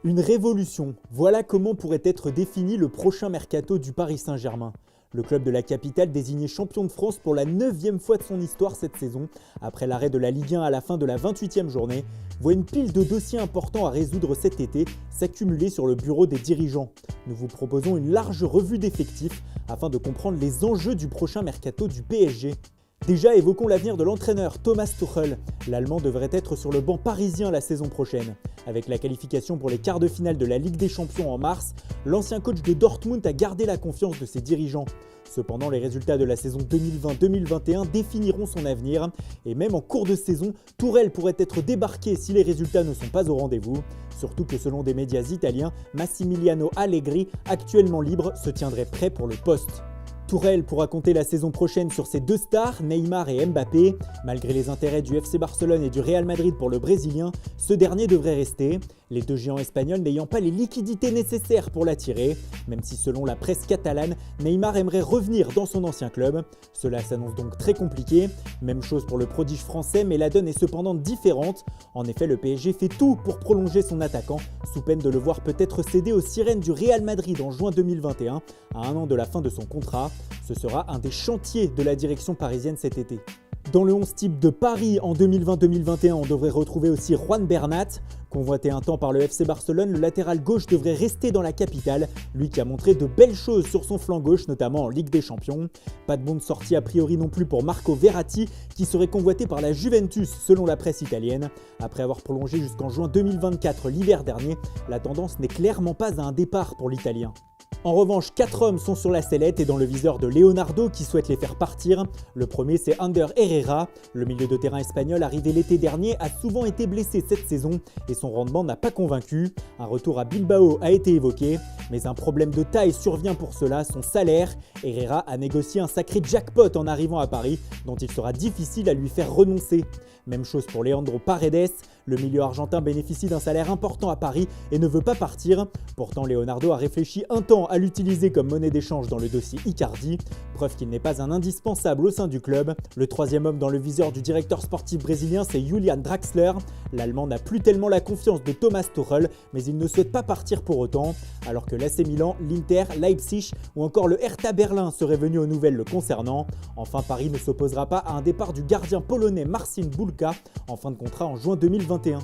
Une révolution, voilà comment pourrait être défini le prochain mercato du Paris Saint-Germain. Le club de la capitale, désigné champion de France pour la 9e fois de son histoire cette saison, après l'arrêt de la Ligue 1 à la fin de la 28e journée, voit une pile de dossiers importants à résoudre cet été s'accumuler sur le bureau des dirigeants. Nous vous proposons une large revue d'effectifs afin de comprendre les enjeux du prochain mercato du PSG. Déjà, évoquons l'avenir de l'entraîneur Thomas Tuchel. L'Allemand devrait être sur le banc parisien la saison prochaine. Avec la qualification pour les quarts de finale de la Ligue des Champions en mars, l'ancien coach de Dortmund a gardé la confiance de ses dirigeants. Cependant, les résultats de la saison 2020-2021 définiront son avenir et même en cours de saison, Tuchel pourrait être débarqué si les résultats ne sont pas au rendez-vous. Surtout que selon des médias italiens, Massimiliano Allegri, actuellement libre, se tiendrait prêt pour le poste. Tuchel pourra compter la saison prochaine sur ses deux stars, Neymar et Mbappé. Malgré les intérêts du FC Barcelone et du Real Madrid pour le Brésilien, ce dernier devrait rester, les deux géants espagnols n'ayant pas les liquidités nécessaires pour l'attirer, même si selon la presse catalane, Neymar aimerait revenir dans son ancien club. Cela s'annonce donc très compliqué. Même chose pour le prodige français, mais la donne est cependant différente. En effet, le PSG fait tout pour prolonger son attaquant, sous peine de le voir peut-être céder aux sirènes du Real Madrid en juin 2021, à un an de la fin de son contrat. Ce sera un des chantiers de la direction parisienne cet été. Dans le 11 type de Paris en 2020-2021, on devrait retrouver aussi Juan Bernat. Convoité un temps par le FC Barcelone, le latéral gauche devrait rester dans la capitale, lui qui a montré de belles choses sur son flanc gauche, notamment en Ligue des Champions. Pas de bonne sortie a priori non plus pour Marco Verratti, qui serait convoité par la Juventus selon la presse italienne. Après avoir prolongé jusqu'en juin 2024 l'hiver dernier, la tendance n'est clairement pas à un départ pour l'Italien. En revanche, 4 hommes sont sur la sellette et dans le viseur de Leonardo qui souhaite les faire partir. Le premier, c'est Ander Herrera. Le milieu de terrain espagnol arrivé l'été dernier a souvent été blessé cette saison et son rendement n'a pas convaincu. Un retour à Bilbao a été évoqué, mais un problème de taille survient pour cela, son salaire. Herrera a négocié un sacré jackpot en arrivant à Paris, dont il sera difficile à lui faire renoncer. Même chose pour Leandro Paredes. Le milieu argentin bénéficie d'un salaire important à Paris et ne veut pas partir. Pourtant, Leonardo a réfléchi un temps à l'utiliser comme monnaie d'échange dans le dossier Icardi, preuve qu'il n'est pas un indispensable au sein du club. Le troisième homme dans le viseur du directeur sportif brésilien, c'est Julian Draxler. L'Allemand n'a plus tellement la confiance de Thomas Tuchel, mais il ne souhaite pas partir pour autant, alors que l'AC Milan, l'Inter, Leipzig ou encore le Hertha Berlin seraient venus aux nouvelles le concernant. Enfin, Paris ne s'opposera pas à un départ du gardien polonais Marcin Bulka en fin de contrat en juin 2021.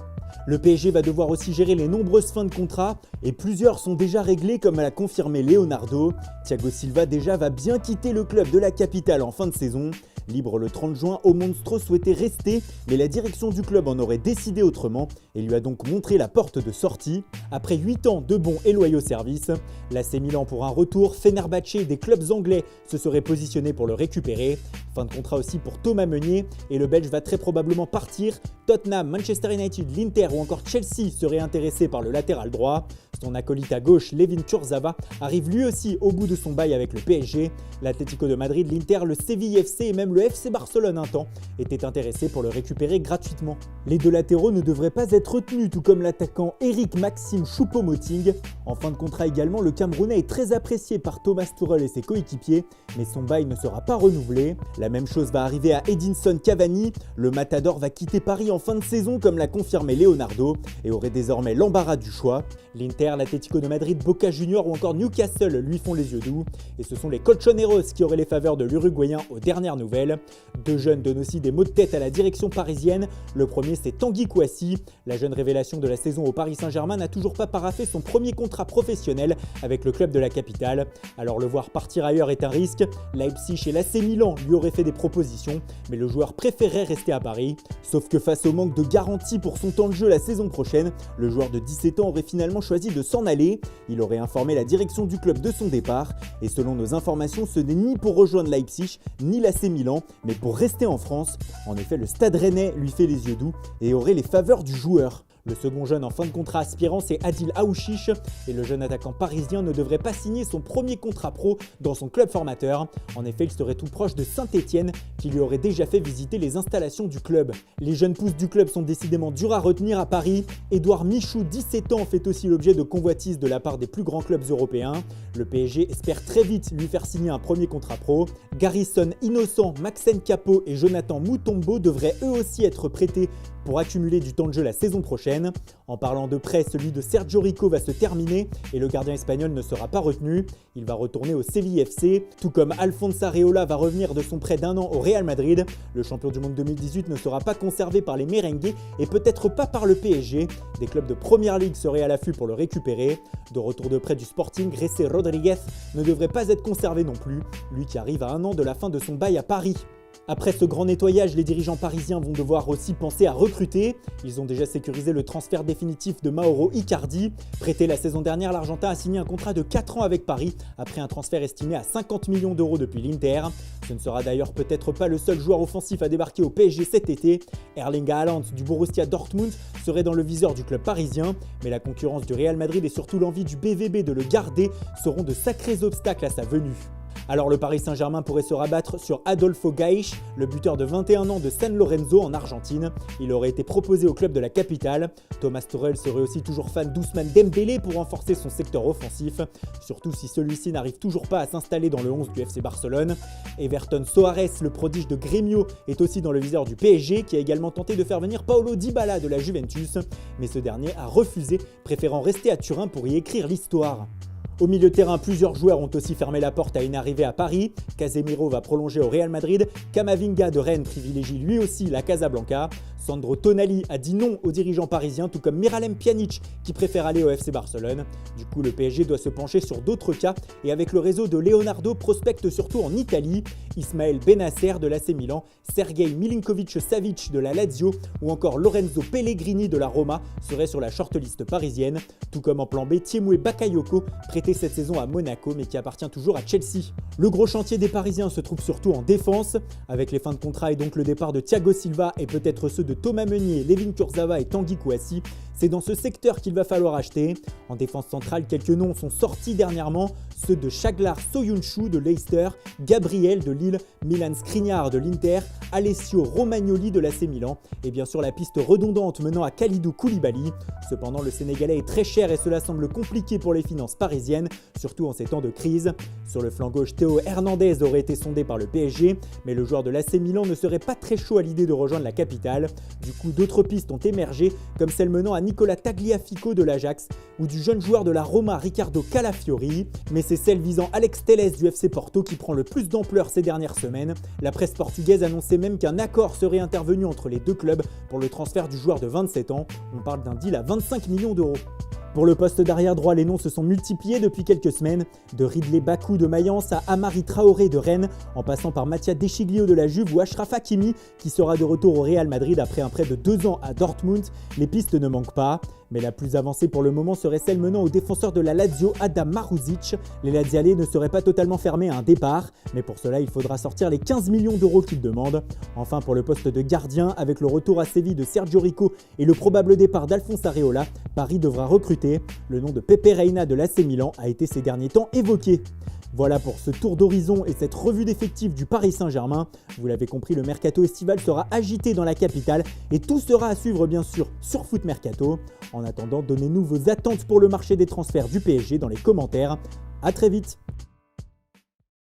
Le PSG va devoir aussi gérer les nombreuses fins de contrat et plusieurs sont déjà réglés comme l'a confirmé Leonardo. Thiago Silva déjà va bien quitter le club de la capitale en fin de saison. Libre le 30 juin, O Monstro souhaitait rester, mais la direction du club en aurait décidé autrement et lui a donc montré la porte de sortie. Après 8 ans de bons et loyaux services, l'AC Milan pour un retour, Fenerbahçe et des clubs anglais se seraient positionnés pour le récupérer. Fin de contrat aussi pour Thomas Meunier et le Belge va très probablement partir. Tottenham, Manchester United, l'Inter ou encore Chelsea seraient intéressés par le latéral droit. Son acolyte à gauche, Levin Kurzawa, arrive lui aussi au bout de son bail avec le PSG. L'Atlético de Madrid, l'Inter, le Séville FC et même le FC Barcelone un temps étaient intéressés pour le récupérer gratuitement. Les deux latéraux ne devraient pas être retenus, tout comme l'attaquant Eric Maxime Choupo-Moting. En fin de contrat également, le Camerounais est très apprécié par Thomas Tuchel et ses coéquipiers, mais son bail ne sera pas renouvelé. La même chose va arriver à Edinson Cavani. Le Matador va quitter Paris en fin de saison comme l'a confirmé Leonardo et aurait désormais l'embarras du choix. L'Inter, l'Atlético de Madrid, Boca Juniors ou encore Newcastle lui font les yeux doux et ce sont les Colchoneros qui auraient les faveurs de l'Uruguayen aux dernières nouvelles. Deux jeunes donnent aussi des maux de tête à la direction parisienne. Le premier, c'est Tanguy Kouassi. La jeune révélation de la saison au Paris Saint-Germain n'a toujours pas paraphé son premier contrat professionnel avec le club de la capitale. Alors le voir partir ailleurs est un risque. Leipzig et l'AC Milan lui auraient fait des propositions, mais le joueur préférait rester à Paris. Sauf que face au manque de garantie pour son temps de jeu la saison prochaine, le joueur de 17 ans aurait finalement choisi de s'en aller. Il aurait informé la direction du club de son départ et selon nos informations, ce n'est ni pour rejoindre Leipzig ni l'AC Milan, mais pour rester en France. En effet, le Stade Rennais lui fait les yeux doux et aurait les faveurs du joueur. Le second jeune en fin de contrat aspirant, c'est Adil Aouchiche et le jeune attaquant parisien ne devrait pas signer son premier contrat pro dans son club formateur. En effet, il serait tout proche de Saint-Etienne qui lui aurait déjà fait visiter les installations du club. Les jeunes pousses du club sont décidément durs à retenir à Paris. Édouard Michou, 17 ans, fait aussi l'objet de convoitises de la part des plus grands clubs européens. Le PSG espère très vite lui faire signer un premier contrat pro. Garrison Innocent, Maxence Capo et Jonathan Mutombo devraient eux aussi être prêtés pour accumuler du temps de jeu la saison prochaine. En parlant de prêt, celui de Sergio Rico va se terminer et le gardien espagnol ne sera pas retenu. Il va retourner au Séville FC, tout comme Alphonse Areola va revenir de son prêt d'1 an au Real Madrid. Le champion du monde 2018 ne sera pas conservé par les merengues et peut-être pas par le PSG. Des clubs de Première Ligue seraient à l'affût pour le récupérer. De retour de prêt du Sporting, José Rodríguez ne devrait pas être conservé non plus, lui qui arrive à 1 an de la fin de son bail à Paris. Après ce grand nettoyage, les dirigeants parisiens vont devoir aussi penser à recruter. Ils ont déjà sécurisé le transfert définitif de Mauro Icardi. Prêté la saison dernière, l'Argentin a signé un contrat de 4 ans avec Paris, après un transfert estimé à 50 millions d'euros depuis l'Inter. Ce ne sera d'ailleurs peut-être pas le seul joueur offensif à débarquer au PSG cet été. Erling Haaland du Borussia Dortmund serait dans le viseur du club parisien, mais la concurrence du Real Madrid et surtout l'envie du BVB de le garder seront de sacrés obstacles à sa venue. Alors le Paris Saint-Germain pourrait se rabattre sur Adolfo Gaich, le buteur de 21 ans de San Lorenzo en Argentine. Il aurait été proposé au club de la capitale. Thomas Tuchel serait aussi toujours fan d'Ousmane Dembélé pour renforcer son secteur offensif, surtout si celui-ci n'arrive toujours pas à s'installer dans le 11 du FC Barcelone. Everton Soares, le prodige de Grêmio, est aussi dans le viseur du PSG, qui a également tenté de faire venir Paulo Dybala de la Juventus, mais ce dernier a refusé, préférant rester à Turin pour y écrire l'histoire. Au milieu de terrain, plusieurs joueurs ont aussi fermé la porte à une arrivée à Paris. Casemiro va prolonger au Real Madrid. Camavinga de Rennes privilégie lui aussi la Casablanca. Sandro Tonali a dit non aux dirigeants parisiens, tout comme Miralem Pjanic qui préfère aller au FC Barcelone. Du coup, le PSG doit se pencher sur d'autres cas et avec le réseau de Leonardo prospecte surtout en Italie. Ismaël Bennacer de l'AC Milan, Sergei Milinkovic-Savic de la Lazio ou encore Lorenzo Pellegrini de la Roma seraient sur la shortlist parisienne, tout comme en plan B Tiemoué Bakayoko, prêté cette saison à Monaco mais qui appartient toujours à Chelsea. Le gros chantier des Parisiens se trouve surtout en défense, avec les fins de contrat et donc le départ de Thiago Silva et peut-être ceux de Thomas Meunier, Layvin Kurzawa et Tanguy Kouassi. C'est dans ce secteur qu'il va falloir acheter. En défense centrale, quelques noms sont sortis dernièrement, ceux de Shaglar Soyuncu de Leicester, Gabriel de Lille, Milan Skriniar de l'Inter, Alessio Romagnoli de l'AC Milan et bien sûr la piste redondante menant à Kalidou Koulibaly. Cependant, le Sénégalais est très cher et cela semble compliqué pour les finances parisiennes, surtout en ces temps de crise. Sur le flanc gauche, Théo Hernandez aurait été sondé par le PSG, mais le joueur de l'AC Milan ne serait pas très chaud à l'idée de rejoindre la capitale. Du coup, d'autres pistes ont émergé, comme celle menant à Nicolas Tagliafico de l'Ajax ou du jeune joueur de la Roma Riccardo Calafiori, mais c'est celle visant Alex Telles du FC Porto qui prend le plus d'ampleur ces dernières semaines. La presse portugaise annonçait même qu'un accord serait intervenu entre les deux clubs pour le transfert du joueur de 27 ans. On parle d'un deal à 25 millions d'euros. Pour le poste d'arrière droit, les noms se sont multipliés depuis quelques semaines, de Ridley Bakou de Mayence à Amari Traoré de Rennes, en passant par Mathia Deschilio de la Juve ou Achraf Hakimi qui sera de retour au Real Madrid après un prêt de 2 ans à Dortmund. Les pistes ne manquent pas, mais la plus avancée pour le moment serait celle menant au défenseur de la Lazio Adam Maruzic. Les Lazialais ne seraient pas totalement fermés à un départ, mais pour cela il faudra sortir les 15 millions d'euros qu'ils demandent. Enfin pour le poste de gardien, avec le retour à Séville de Sergio Rico et le probable départ d'Alphonse Areola, Paris devra recruter. Le nom de Pepe Reina de l'AC Milan a été ces derniers temps évoqué. Voilà pour ce tour d'horizon et cette revue d'effectifs du Paris Saint-Germain. Vous l'avez compris, le mercato estival sera agité dans la capitale et tout sera à suivre bien sûr sur Foot Mercato. En attendant, donnez-nous vos attentes pour le marché des transferts du PSG dans les commentaires. A très vite.